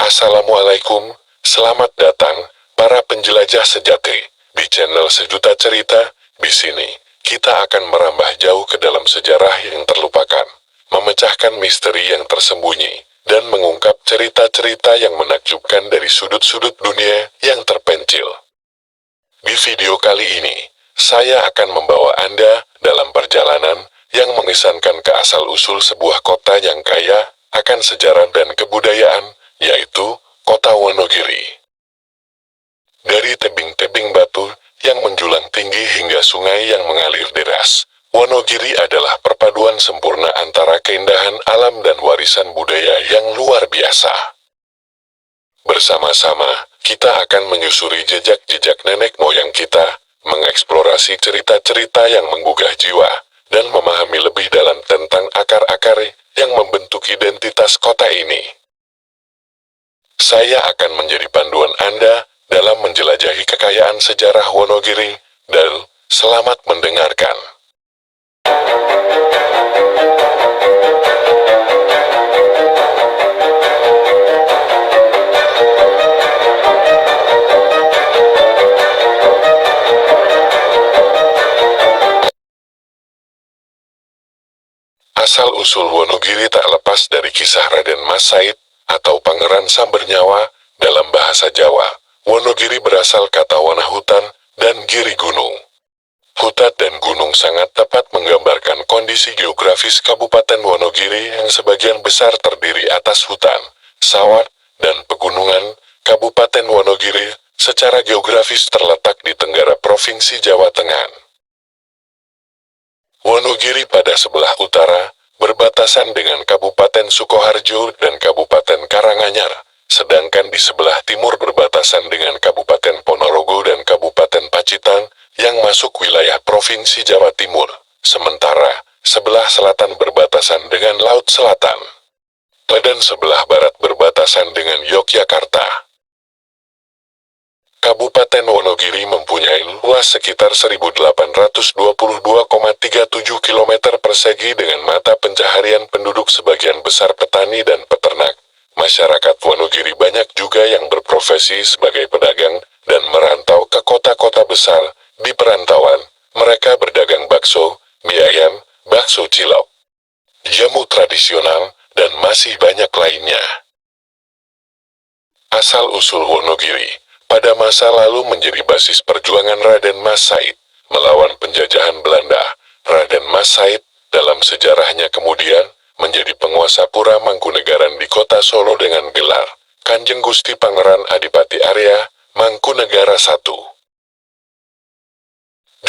Assalamualaikum, selamat datang, para penjelajah sejati, di channel Sejuta Cerita. Di sini, kita akan merambah jauh ke dalam sejarah yang terlupakan, memecahkan misteri yang tersembunyi, dan mengungkap cerita-cerita yang menakjubkan dari sudut-sudut dunia yang terpencil. Di video kali ini, saya akan membawa Anda dalam perjalanan yang mengesankan ke asal-usul sebuah kota yang kaya akan sejarah dan kebudayaan, yaitu kota Wonogiri. Dari tebing-tebing batu yang menjulang tinggi hingga sungai yang mengalir deras, Wonogiri adalah perpaduan sempurna antara keindahan alam dan warisan budaya yang luar biasa. Bersama-sama, kita akan menyusuri jejak-jejak nenek moyang kita, mengeksplorasi cerita-cerita yang menggugah jiwa, dan memahami lebih dalam tentang akar-akar yang membentuk identitas kota ini. Saya akan menjadi panduan Anda dalam menjelajahi kekayaan sejarah Wonogiri, dan selamat mendengarkan. Asal-usul Wonogiri tak lepas dari kisah Raden Mas Said, atau Pangeran Sambernyawa. Dalam bahasa Jawa, Wonogiri berasal kata wana hutan dan giri gunung. Hutan dan gunung sangat tepat menggambarkan kondisi geografis Kabupaten Wonogiri yang sebagian besar terdiri atas hutan, sawah, dan pegunungan. Kabupaten Wonogiri secara geografis terletak di tenggara Provinsi Jawa Tengah. Wonogiri pada sebelah utara berbatasan dengan Kabupaten Sukoharjo dan Kabupaten Karanganyar, sedangkan di sebelah timur berbatasan dengan Kabupaten Ponorogo dan Kabupaten Pacitan yang masuk wilayah Provinsi Jawa Timur, sementara sebelah selatan berbatasan dengan Laut Selatan, dan sebelah barat berbatasan dengan Yogyakarta. Kabupaten Wonogiri mempunyai luas sekitar 1.822,37 km persegi dengan mata pencaharian penduduk sebagian besar petani dan peternak. Masyarakat Wonogiri banyak juga yang berprofesi sebagai pedagang dan merantau ke kota-kota besar. Di perantauan, mereka berdagang bakso, mie ayam, bakso cilok, jamu tradisional, dan masih banyak lainnya. Asal-usul Wonogiri pada masa lalu menjadi basis perjuangan Raden Mas Said melawan penjajahan Belanda. Raden Mas Said dalam sejarahnya kemudian menjadi penguasa Pura Mangkunegaran di kota Solo dengan gelar Kanjeng Gusti Pangeran Adipati Arya Mangkunegara I.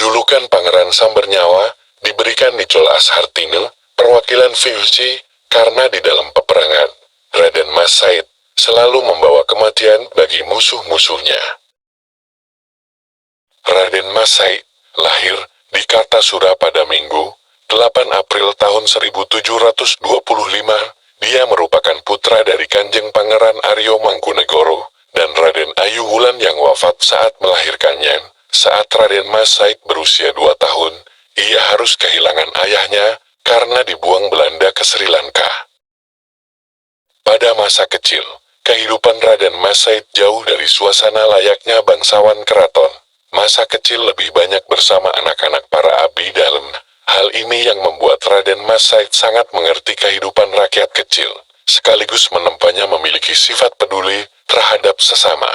Julukan Pangeran Sambernyawa diberikan Nicol Ashartine, perwakilan VOC, karena di dalam peperangan, Raden Mas Said selalu membawa kematian bagi musuh-musuhnya. Raden Mas Said lahir di Kartasura pada Minggu, 8 April tahun 1725. Dia merupakan putra dari Kanjeng Pangeran Aryo Mangkunegoro dan Raden Ayu Wulan yang wafat saat melahirkannya. Saat Raden Mas Said berusia 2 tahun, ia harus kehilangan ayahnya karena dibuang Belanda ke Sri Lanka. Pada masa kecil, kehidupan Raden Mas Said jauh dari suasana layaknya bangsawan keraton. Masa kecil lebih banyak bersama anak-anak para abdi dalam. Hal ini yang membuat Raden Mas Said sangat mengerti kehidupan rakyat kecil, sekaligus menempanya memiliki sifat peduli terhadap sesama.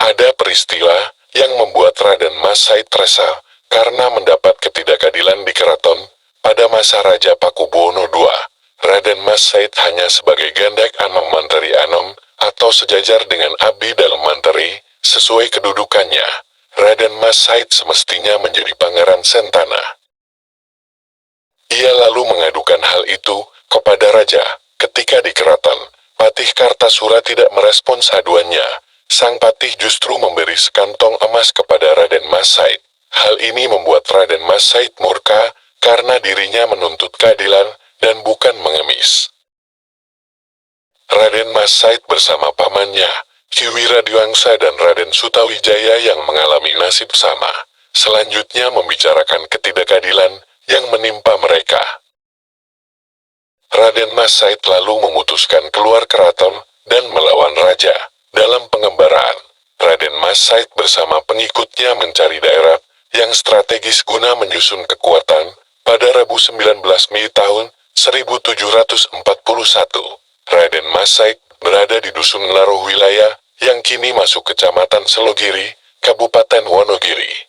Ada peristiwa yang membuat Raden Mas Said resah karena mendapat ketidakadilan di keraton. Pada masa Raja Pakubuwono II, Raden Mas Said hanya sebagai gandak Anom Manteri Anom, atau sejajar dengan abdi dalam manteri, sesuai kedudukannya. Raden Mas Said semestinya menjadi Pangeran Sentana. Ia lalu mengadukan hal itu kepada Raja. Ketika di keraton, Patih Kartasura tidak merespons aduannya. Sang Patih justru memberi sekantong emas kepada Raden Mas Said. Hal ini membuat Raden Mas Said murka karena dirinya menuntut keadilan dan bukan mengemis. Raden Mas Said bersama pamannya, Ki Wiradiwangsa dan Raden Sutawijaya yang mengalami nasib sama, selanjutnya membicarakan ketidakadilan yang menimpa mereka. Raden Mas Said lalu memutuskan keluar keraton dan melawan raja. Dalam pengembaraan, Raden Mas Said bersama pengikutnya mencari daerah yang strategis guna menyusun kekuatan. Pada Rabu 19 Mei tahun 1741, Raden Mas Said berada di Dusun Laruh wilayah yang kini masuk Kecamatan Selogiri, Kabupaten Wonogiri.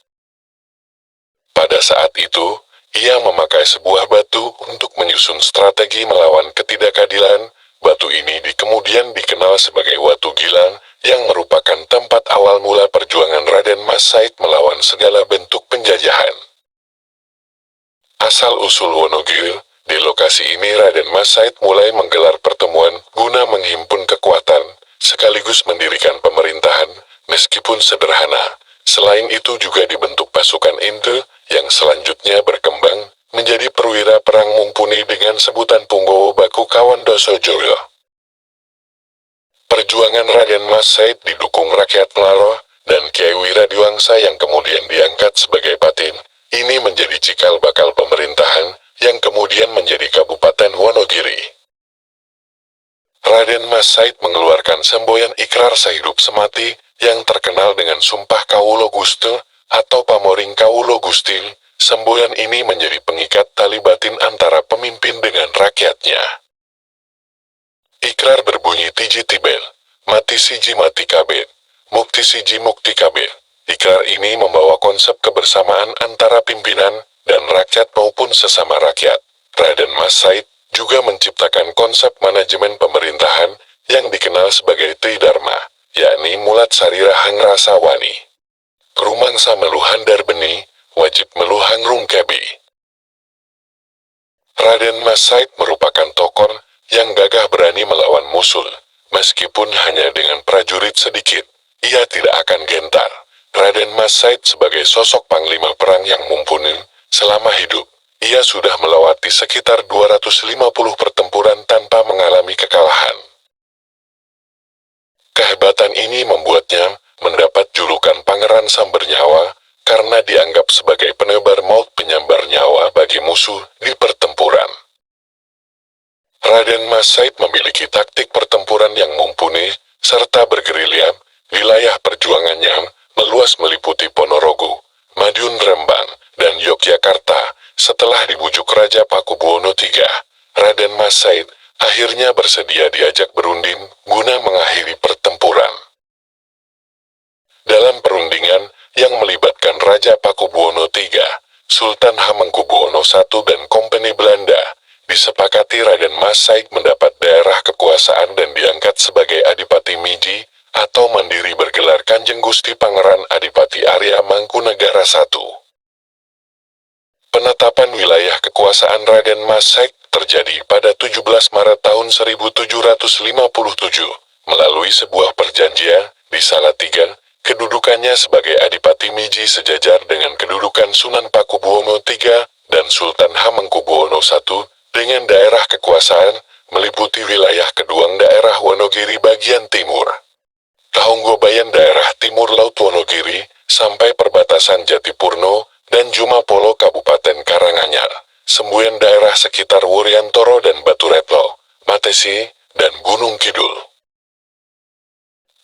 Pada saat itu, ia memakai sebuah batu untuk menyusun strategi melawan ketidakadilan. Batu ini kemudian dikenal sebagai Watu Gilang, yang merupakan tempat awal mula perjuangan Raden Mas Said melawan segala bentuk penjajahan. Asal-usul Wonogiri, di lokasi ini Raden Mas Said mulai menggelar pertemuan guna menghimpun kekuatan, sekaligus mendirikan pemerintahan, meskipun sederhana. Selain itu juga dibentuk pasukan inti, yang selanjutnya berkembang menjadi perwira perang mumpuni dengan sebutan Punggowo Baku Kawan Doso Joyo. Perjuangan Raden Mas Said didukung rakyat Mlaro dan Kiai Wiradiwangsa yang kemudian diangkat sebagai Patin. Ini menjadi cikal bakal pemerintahan yang kemudian menjadi Kabupaten Wonogiri. Raden Mas Said mengeluarkan semboyan ikrar sehidup semati yang terkenal dengan Sumpah Kawulo Gusti atau Pamoring Kawulo Gusti. Semboyan ini menjadi pengikat tali batin antara pemimpin dengan rakyatnya. Ikrar berbunyi Tiji Tibel, Mati Siji Mati Kabeh, Mukti Siji Mukti Kabeh. Ikrar ini membawa konsep kebersamaan antara pimpinan dan rakyat maupun sesama rakyat. Raden Mas Said juga menciptakan konsep manajemen pemerintahan yang dikenal sebagai Tridharma, yakni Mulat Sarirahang Rasawani, Rumangsa Meluhandar Beni, Wajib Meluhang Rungkebi. Raden Mas Said merupakan tokoh yang gagah berani melawan musuh, meskipun hanya dengan prajurit sedikit, ia tidak akan gentar. Raden Mas Said sebagai sosok panglima perang yang mumpuni, selama hidup, ia sudah melewati sekitar 250 pertempuran tanpa mengalami kekalahan. Kehebatan ini membuatnya mendapat julukan Pangeran Samber Nyawa, karena dianggap sebagai penebar maut penyambar nyawa bagi musuh di pertempuran. Raden Mas Said memiliki taktik pertempuran yang mumpuni, serta bergerilya. Wilayah perjuangannya meluas meliputi Ponorogo, Madiun Rembang, dan Yogyakarta. Setelah dibujuk Raja Pakubuwono III, Raden Mas Said akhirnya bersedia diajak berunding guna mengakhiri pertempuran. Dalam perundingan yang melibatkan Raja Pakubuwono III, Sultan Hamengkubuwono I dan Kompeni Belanda, disepakati Raden Mas Said mendapat daerah kekuasaan dan diangkat sebagai Adipati Miji, atau mandiri bergelar Kanjeng Gusti Pangeran Adipati Arya Mangkunegara I. Penetapan wilayah kekuasaan Raden Mas Said terjadi pada 17 Maret tahun 1757, melalui sebuah perjanjian di Salatiga. Kedudukannya sebagai Adipati Miji sejajar dengan kedudukan Sunan Pakubuwono III dan Sultan Hamengkubuwono I, dengan daerah kekuasaan meliputi wilayah Keduang daerah Wonogiri bagian timur, Kahunggobayan daerah timur Laut Wonogiri, sampai perbatasan Jatipurno dan Jumapolo Kabupaten Karanganyar, Sembuyan daerah sekitar Wuryantoro dan Baturetno, Matesi, dan Gunung Kidul.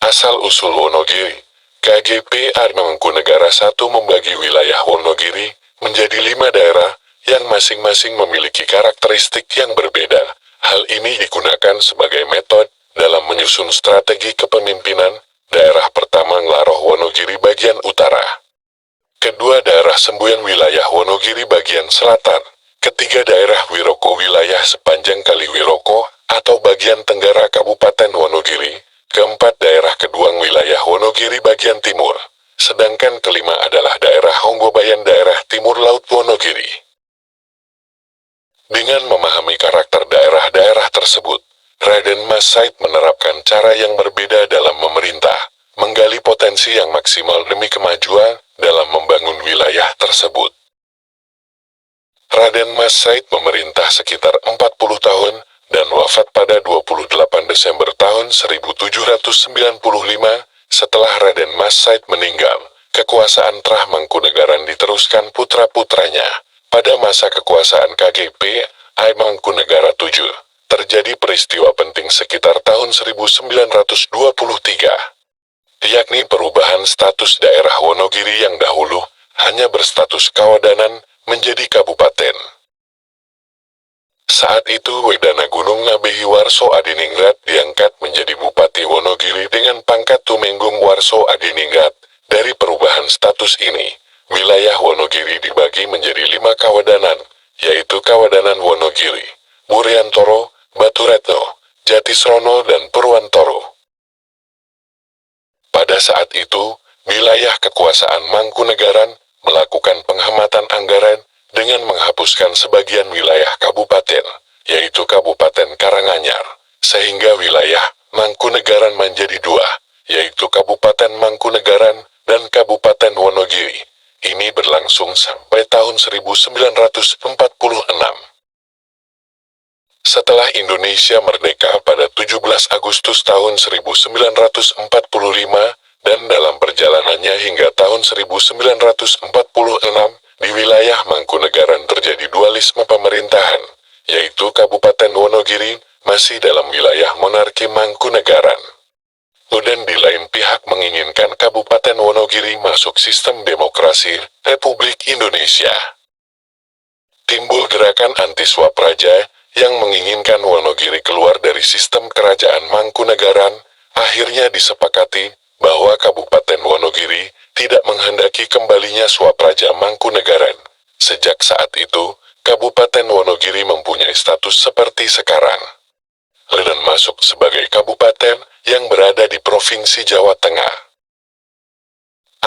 Asal-usul Wonogiri. KGP Arya Mangkunegara I membagi wilayah Wonogiri menjadi 5 daerah yang masing-masing memiliki karakteristik yang berbeda. Hal ini digunakan sebagai metode dalam menyusun strategi kepemimpinan. Daerah pertama Nglaroh Wonogiri bagian utara. Kedua daerah Sembuyan wilayah Wonogiri bagian selatan. Ketiga daerah Wiroko wilayah sepanjang Kali Wiroko atau bagian tenggara Kabupaten Wonogiri. Keempat daerah Keduang wilayah Wonogiri bagian timur. Sedangkan kelima adalah daerah Honggobayan daerah timur Laut Wonogiri. Dengan memahami karakter daerah-daerah tersebut, Raden Mas Said menerapkan cara yang berbeda dalam memerintah, menggali potensi yang maksimal demi kemajuan dalam membangun wilayah tersebut. Raden Mas Said memerintah sekitar 40 tahun dan wafat pada 28 Desember tahun 1795. Setelah Raden Mas Said meninggal, kekuasaan Trah Mangkunegaran diteruskan putra-putranya. Pada masa kekuasaan KGP Arya Mangkunegara VII, terjadi peristiwa penting sekitar tahun 1923, yakni perubahan status daerah Wonogiri yang dahulu hanya berstatus Kawadanan menjadi kabupaten. Saat itu Wedana Gunung Ngabehi Warso Adiningrat diangkat menjadi Bupati Wonogiri dengan pangkat Tumenggung Warso Adiningrat. Dari perubahan status ini, wilayah Wonogiri dibagi menjadi 5 kawadanan, yaitu Kawadanan Wonogiri, Wuryantoro, Baturetno, Jatisrono, dan Purwantoro. Pada saat itu, wilayah kekuasaan Mangkunegaran melakukan penghematan anggaran dengan menghapuskan sebagian wilayah kabupaten, yaitu Kabupaten Karanganyar, sehingga wilayah Mangkunegaran menjadi 2, yaitu Kabupaten Mangkunegaran dan Kabupaten Wonogiri. Ini berlangsung sampai tahun 1946. Setelah Indonesia merdeka pada 17 Agustus tahun 1945 dan dalam perjalanannya hingga tahun 1946, di wilayah Mangkunegaran terjadi dualisme pemerintahan, yaitu Kabupaten Wonogiri masih dalam wilayah monarki Mangkunegaran. Dan di lain pihak menginginkan Kabupaten Wonogiri masuk sistem demokrasi Republik Indonesia. Timbul gerakan anti-Swapraja yang menginginkan Wonogiri keluar dari sistem kerajaan Mangkunegaran. Akhirnya disepakati bahwa Kabupaten Wonogiri tidak menghendaki kembalinya Swapraja Mangkunegaran. Sejak saat itu, Kabupaten Wonogiri mempunyai status seperti sekarang, dan masuk sebagai kabupaten yang berada di Provinsi Jawa Tengah.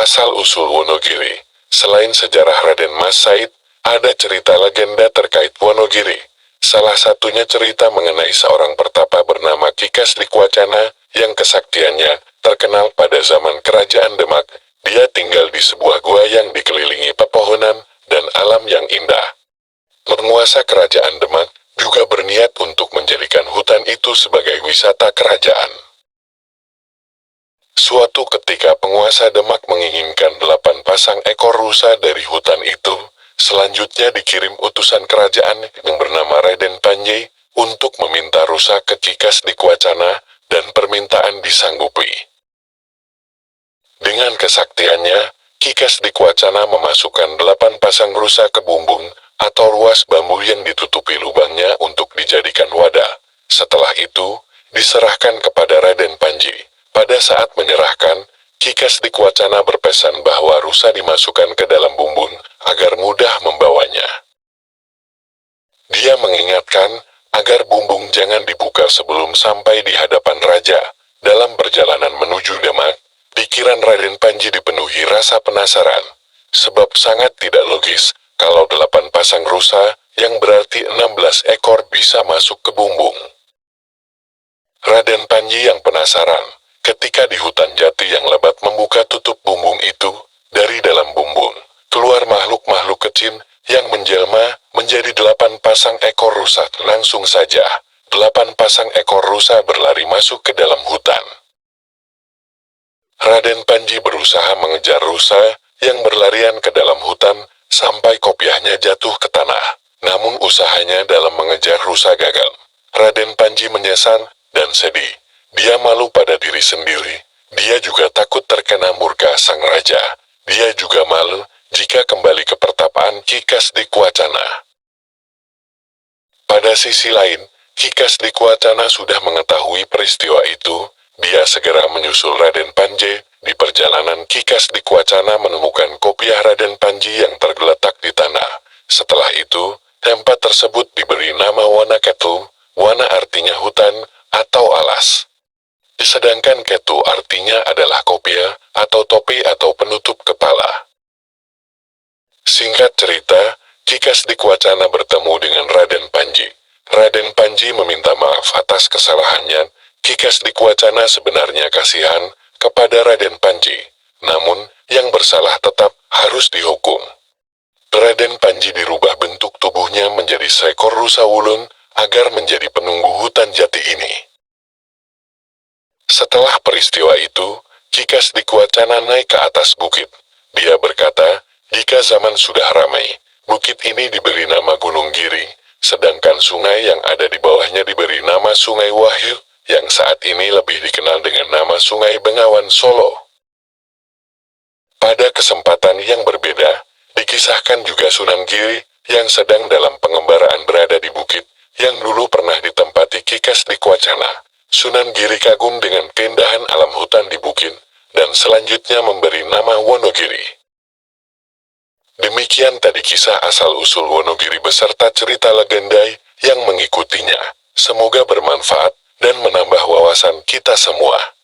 Asal-usul Wonogiri, selain sejarah Raden Mas Said, ada cerita legenda terkait Wonogiri. Salah satunya cerita mengenai seorang pertapa bernama Kikas Dikwacana yang kesaktiannya terkenal pada zaman Kerajaan Demak. Dia tinggal di sebuah gua yang dikelilingi pepohonan dan alam yang indah. Penguasa Kerajaan Demak juga berniat untuk menjadikan hutan itu sebagai wisata kerajaan. Suatu ketika penguasa Demak menginginkan 8 pasang ekor rusa dari hutan itu. Selanjutnya dikirim utusan kerajaan yang bernama Raden Panji untuk meminta rusa ke Kikas Dikwacana dan permintaan disanggupi. Dengan kesaktiannya, Kikas Dikwacana memasukkan 8 pasang rusa ke bumbung atau ruas bambu yang ditutupi lubangnya untuk dijadikan wadah. Setelah itu, diserahkan kepada Raden Panji. Pada saat menyerahkan, Kikas Dikwacana berpesan bahwa rusa dimasukkan ke dalam bumbung agar mudah membawanya. Dia mengingatkan agar bumbung jangan dibuka sebelum sampai di hadapan raja. Dalam perjalanan menuju Demak, pikiran Raden Panji dipenuhi rasa penasaran, sebab sangat tidak logis kalau 8 pasang rusa yang berarti 16 ekor bisa masuk ke bumbung. Raden Panji yang penasaran, ketika di hutan jati yang lebat membuka tutup bumbung itu, dari dalam bumbung keluar makhluk-makhluk kecil yang menjelma menjadi 8 pasang ekor rusa. Langsung saja, 8 pasang ekor rusa berlari masuk ke dalam hutan. Raden Panji berusaha mengejar rusa yang berlarian ke dalam hutan sampai kopiahnya jatuh ke tanah. Namun usahanya dalam mengejar rusa gagal. Raden Panji menyesal dan sedih. Dia malu pada diri sendiri. Dia juga takut terkena murka sang raja. Dia juga malu jika kembali ke pertapaan Kikas Dikwacana. Pada sisi lain, Kikas Dikwacana sudah mengetahui peristiwa itu. Dia segera menyusul Raden Panji. Di perjalanan, Kikas Dikwacana menemukan kopiah Raden Panji yang tergeletak di tanah. Setelah itu, tempat tersebut diberi nama Wana Ketu. Wana artinya hutan atau alas. Sedangkan Ketu artinya adalah kopiah atau topi atau penutup kepala. Singkat cerita, Kikas Dikwacana bertemu dengan Raden Panji. Raden Panji meminta maaf atas kesalahannya. Kikas Dikwacana sebenarnya kasihan kepada Raden Panji, namun yang bersalah tetap harus dihukum. Raden Panji dirubah bentuk tubuhnya menjadi seekor rusa wulung agar menjadi penunggu hutan jati ini. Setelah peristiwa itu, Kikas Dikwacana naik ke atas bukit. Dia berkata, jika zaman sudah ramai, bukit ini diberi nama Gunung Giri, sedangkan sungai yang ada di bawahnya diberi nama Sungai Wahyu, yang saat ini lebih dikenal dengan nama Sungai Bengawan Solo. Pada kesempatan yang berbeda, dikisahkan juga Sunan Giri, yang sedang dalam pengembaraan berada di bukit, yang dulu pernah ditempati Kikes di Kwacana. Sunan Giri kagum dengan keindahan alam hutan di bukit, dan selanjutnya memberi nama Wonogiri. Demikian tadi kisah asal-usul Wonogiri beserta cerita legenda yang mengikutinya. Semoga bermanfaat dan menambah wawasan kita semua.